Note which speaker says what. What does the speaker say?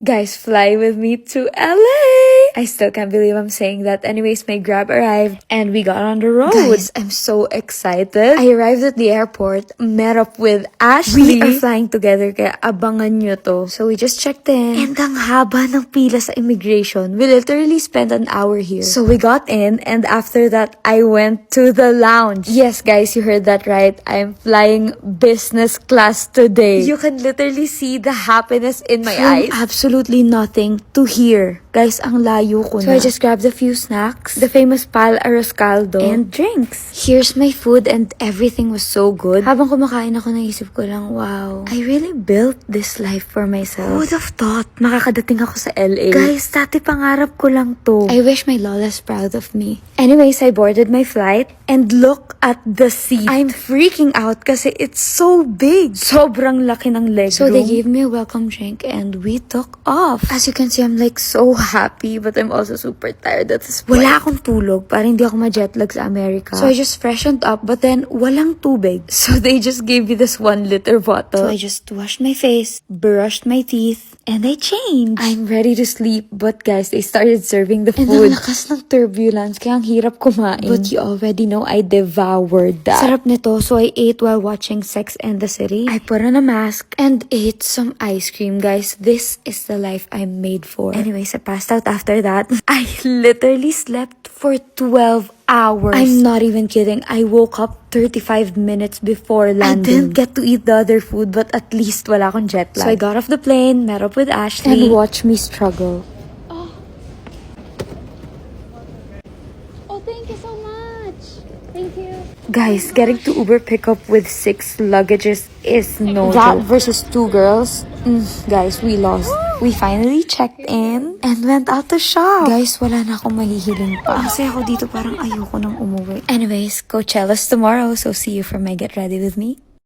Speaker 1: Guys, fly with me to LA! I still can't believe I'm saying that. Anyways, my Grab arrived and we got on the road. Guys, I'm so excited. I arrived at the airport, met up with Ashley. We are flying together kaya abangan nyo to. So we just checked in. And ang haba ng pila sa immigration. We literally spent an hour here. So we got in and after that, I went to the lounge. Yes, guys, you heard that right. I'm flying business class today. You can literally see the happiness in my eyes. Absolutely nothing to here. Guys, ang layo ko na. So I just grabbed a few snacks, the famous Pal Arroz Caldo, and drinks. Here's my food and everything was so good. Habang kumakain ako, naisip ko lang, wow, I really built this life for myself. Who would have thought makakadating ako sa LA? Guys, dati pangarap ko lang to. I wish my lola's proud of me. Anyways, I boarded my flight and look at the seat. I'm freaking out kasi it's so big. Sobrang laki ng legroom. So they gave me a welcome drink and we took off. As you can see, I'm like so happy but I'm also super tired at this point. Wala akong tulog para hindi ako ma-jetlag sa America. So I just freshened up but then walang tubig. So they just gave me this 1-liter bottle. So I just washed my face, brushed my teeth, and I changed. I'm ready to sleep but guys, they started serving the food. And ang lakas ng turbulence kaya ang hirap kumain. But you already know I devoured that. Sarap nito, so I ate while watching Sex and the City. I put on a mask and ate some ice cream, guys. This is the life I'm made for. Anyways, I passed out after that. I literally slept for 12 hours. I'm not even kidding. I woke up 35 minutes before landing. I didn't get to eat the other food, but at least wala akong jet lag. So I got off the plane, met up with Ashley, and watched me struggle.
Speaker 2: Oh, thank you so much. Thank you.
Speaker 1: Guys, getting to Uber pickup with 6 luggages is no joke. Versus 2 girls, guys, we lost. We finally checked in and went out to shop. Guys, wala na akong mahihiling pa. Kasi ako dito parang ayoko nang umuwi. Anyways, Coachella's tomorrow, so see you for my Get Ready With Me.